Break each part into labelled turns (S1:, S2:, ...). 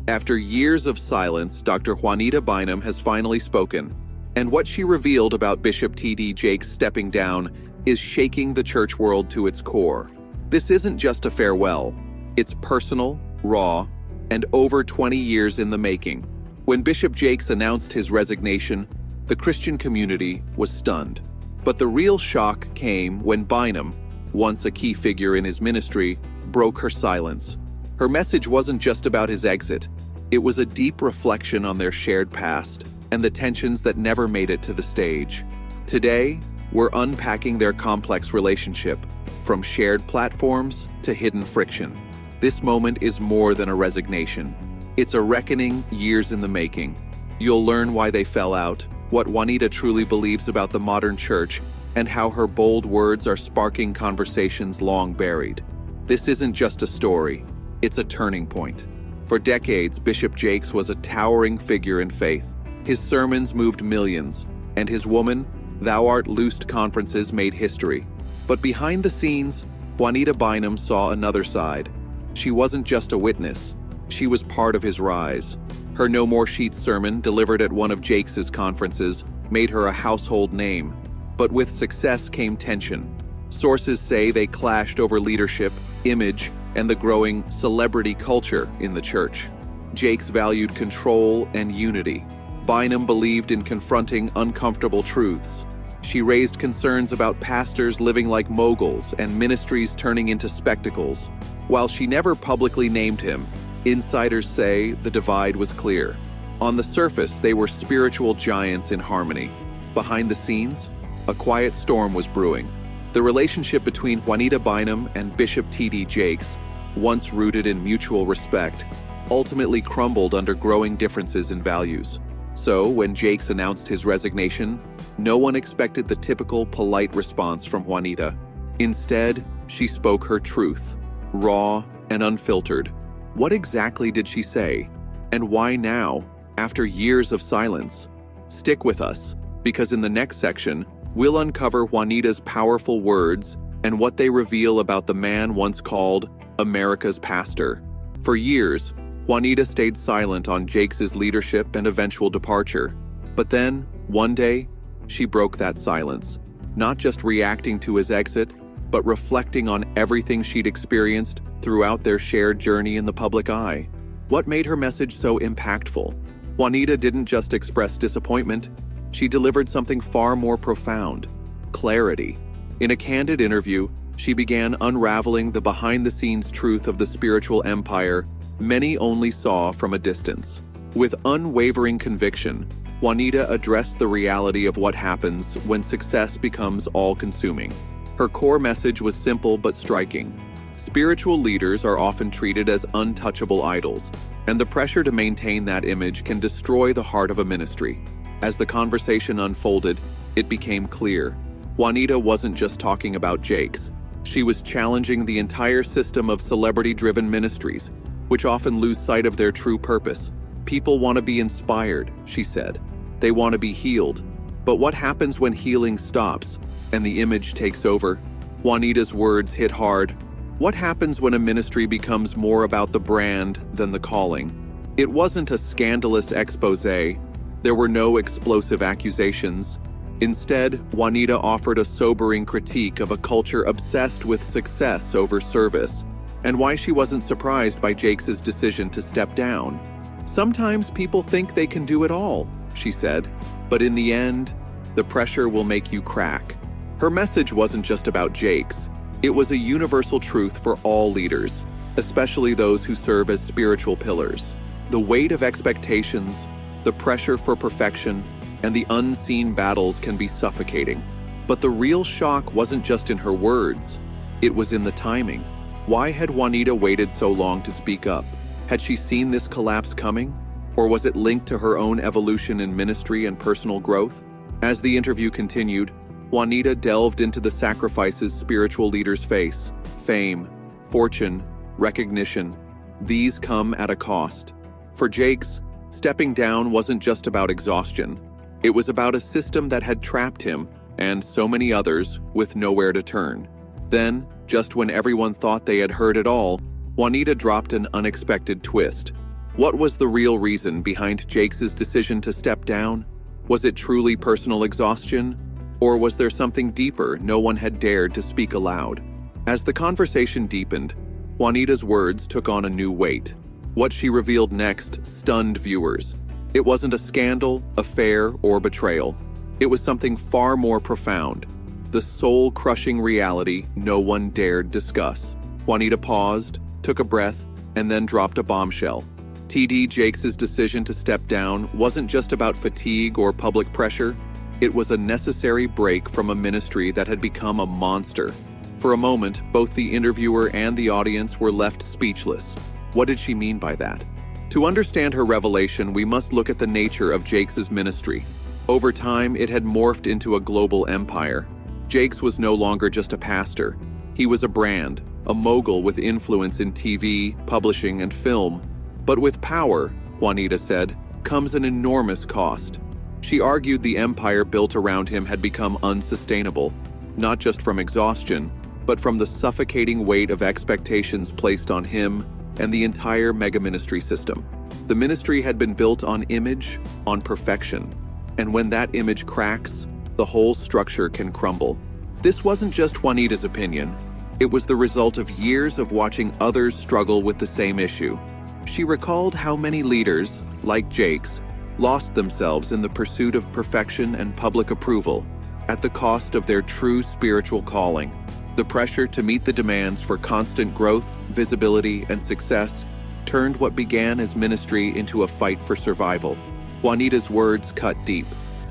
S1: After years of silence, Dr. Juanita Bynum has finally spoken, and what she revealed about Bishop T.D. Jakes stepping down is shaking the church world to its core. This isn't just a farewell. It's personal, raw, and over 20 years in the making. When Bishop Jakes announced his resignation, the Christian community was stunned. But the real shock came when Bynum, once a key figure in his ministry, broke her silence. Her message wasn't just about his exit. It was a deep reflection on their shared past and the tensions that never made it to the stage. Today, we're unpacking their complex relationship, from shared platforms to hidden friction. This moment is more than a resignation. It's a reckoning years in the making. You'll learn why they fell out, what Juanita truly believes about the modern church, and how her bold words are sparking conversations long buried. This isn't just a story, it's a turning point. For decades, Bishop Jakes was a towering figure in faith. His sermons moved millions, and his Woman, Thou Art Loosed conferences made history. But behind the scenes, Juanita Bynum saw another side. She wasn't just a witness, she was part of his rise. Her No More Sheets sermon, delivered at one of Jakes's conferences, made her a household name. But with success came tension. Sources say they clashed over leadership, image, and the growing celebrity culture in the church. Jakes valued control and unity. Bynum believed in confronting uncomfortable truths. She raised concerns about pastors living like moguls and ministries turning into spectacles. While she never publicly named him, insiders say the divide was clear. On the surface, they were spiritual giants in harmony. Behind the scenes, a quiet storm was brewing. The relationship between Juanita Bynum and Bishop T.D. Jakes, once rooted in mutual respect, ultimately crumbled under growing differences in values. So, when Jakes announced his resignation, no one expected the typical polite response from Juanita. Instead, she spoke her truth, raw and unfiltered. What exactly did she say? And why now, after years of silence? Stick with us, because in the next section, we'll uncover Juanita's powerful words and what they reveal about the man once called America's pastor. For years, Juanita stayed silent on Jakes's leadership and eventual departure. But then, one day, she broke that silence, not just reacting to his exit, but reflecting on everything she'd experienced throughout their shared journey in the public eye. What made her message so impactful? Juanita didn't just express disappointment, she delivered something far more profound: clarity. In a candid interview, she began unraveling the behind-the-scenes truth of the spiritual empire many only saw from a distance. With unwavering conviction, Juanita addressed the reality of what happens when success becomes all-consuming. Her core message was simple but striking. Spiritual leaders are often treated as untouchable idols, and the pressure to maintain that image can destroy the heart of a ministry. As the conversation unfolded, it became clear. Juanita wasn't just talking about Jakes. She was challenging the entire system of celebrity-driven ministries, which often lose sight of their true purpose. People want to be inspired, she said. They want to be healed. But what happens when healing stops and the image takes over? Juanita's words hit hard. What happens when a ministry becomes more about the brand than the calling? It wasn't a scandalous expose. There were no explosive accusations. Instead, Juanita offered a sobering critique of a culture obsessed with success over service, and why she wasn't surprised by Jakes's decision to step down. Sometimes people think they can do it all, she said, but in the end, the pressure will make you crack. Her message wasn't just about Jakes. It was a universal truth for all leaders, especially those who serve as spiritual pillars. The weight of expectations, the pressure for perfection, and the unseen battles can be suffocating. But the real shock wasn't just in her words, it was in the timing. Why had Juanita waited so long to speak up? Had she seen this collapse coming? Or was it linked to her own evolution in ministry and personal growth? As the interview continued, Juanita delved into the sacrifices spiritual leaders face. Fame, fortune, recognition. These come at a cost. For Jakes, stepping down wasn't just about exhaustion. It was about a system that had trapped him, and so many others, with nowhere to turn. Then, just when everyone thought they had heard it all, Juanita dropped an unexpected twist. What was the real reason behind Jake's decision to step down? Was it truly personal exhaustion? Or was there something deeper no one had dared to speak aloud? As the conversation deepened, Juanita's words took on a new weight. What she revealed next stunned viewers. It wasn't a scandal, affair, or betrayal. It was something far more profound. The soul-crushing reality no one dared discuss. Juanita paused, took a breath, and then dropped a bombshell. T.D. Jakes' decision to step down wasn't just about fatigue or public pressure. It was a necessary break from a ministry that had become a monster. For a moment, both the interviewer and the audience were left speechless. What did she mean by that? To understand her revelation, we must look at the nature of Jakes' ministry. Over time, it had morphed into a global empire. Jakes was no longer just a pastor. He was a brand, a mogul with influence in TV, publishing, and film. But with power, Juanita said, comes an enormous cost. She argued the empire built around him had become unsustainable, not just from exhaustion, but from the suffocating weight of expectations placed on him and the entire mega-ministry system. The ministry had been built on image, on perfection, and when that image cracks, the whole structure can crumble. This wasn't just Juanita's opinion. It was the result of years of watching others struggle with the same issue. She recalled how many leaders, like Jakes, lost themselves in the pursuit of perfection and public approval, at the cost of their true spiritual calling. The pressure to meet the demands for constant growth, visibility, and success turned what began as ministry into a fight for survival. Juanita's words cut deep.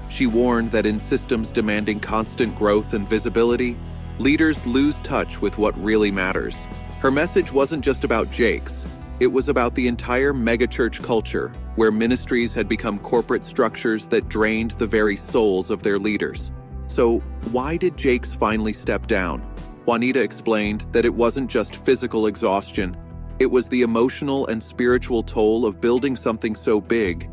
S1: She warned that in systems demanding constant growth and visibility, leaders lose touch with what really matters. Her message wasn't just about Jakes. It was about the entire megachurch culture, where ministries had become corporate structures that drained the very souls of their leaders. So, why did Jakes finally step down? Juanita explained that it wasn't just physical exhaustion, it was the emotional and spiritual toll of building something so big.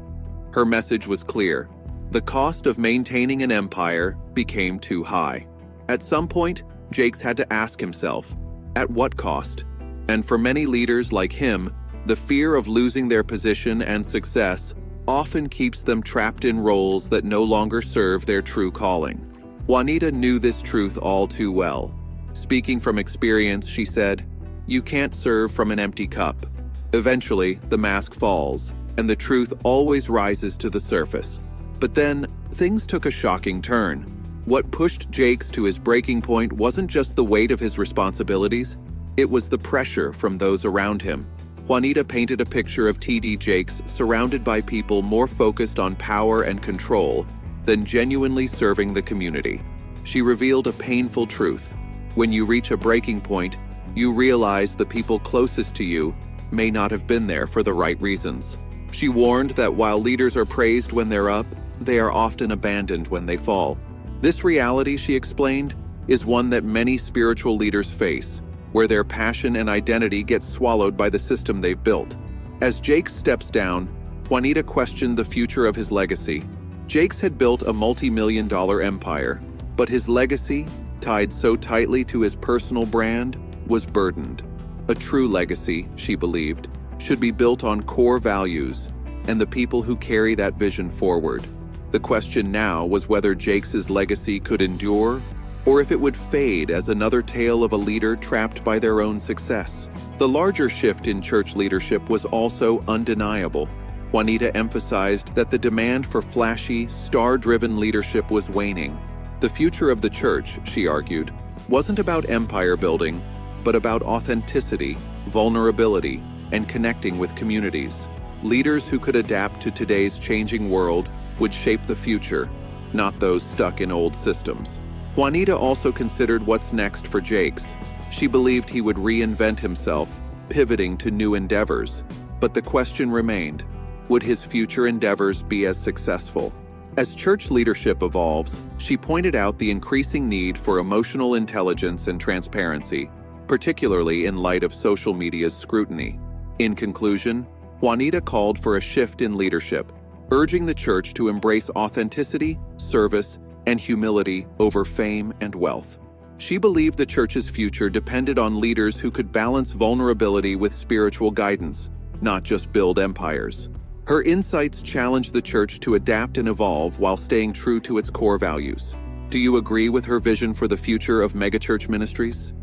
S1: Her message was clear. The cost of maintaining an empire became too high. At some point, Jakes had to ask himself, at what cost? And for many leaders like him, the fear of losing their position and success often keeps them trapped in roles that no longer serve their true calling. Juanita knew this truth all too well. Speaking from experience, she said, "You can't serve from an empty cup. Eventually, the mask falls, and the truth always rises to the surface." But then, things took a shocking turn. What pushed Jakes to his breaking point wasn't just the weight of his responsibilities, it was the pressure from those around him. Juanita painted a picture of T.D. Jakes surrounded by people more focused on power and control than genuinely serving the community. She revealed a painful truth. When you reach a breaking point, you realize the people closest to you may not have been there for the right reasons. She warned that while leaders are praised when they're up, they are often abandoned when they fall. This reality, she explained, is one that many spiritual leaders face, where their passion and identity get swallowed by the system they've built. As Jakes steps down, Juanita questioned the future of his legacy. Jakes had built a multi-million-dollar empire, but his legacy, tied so tightly to his personal brand, was burdened. A true legacy, she believed, should be built on core values and the people who carry that vision forward. The question now was whether Jakes' legacy could endure, or if it would fade as another tale of a leader trapped by their own success. The larger shift in church leadership was also undeniable. Juanita emphasized that the demand for flashy, star-driven leadership was waning. The future of the church, she argued, wasn't about empire building, but about authenticity, vulnerability, and connecting with communities. Leaders who could adapt to today's changing world would shape the future, not those stuck in old systems. Juanita also considered what's next for Jakes. She believed he would reinvent himself, pivoting to new endeavors. But the question remained, would his future endeavors be as successful? As church leadership evolves, she pointed out the increasing need for emotional intelligence and transparency, particularly in light of social media's scrutiny. In conclusion, Juanita called for a shift in leadership, urging the church to embrace authenticity, service, and humility over fame and wealth. She believed the church's future depended on leaders who could balance vulnerability with spiritual guidance, not just build empires. Her insights challenge the church to adapt and evolve while staying true to its core values. Do you agree with her vision for the future of megachurch ministries?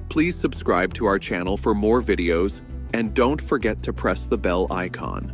S1: Please subscribe to our channel for more videos, and don't forget to press the bell icon.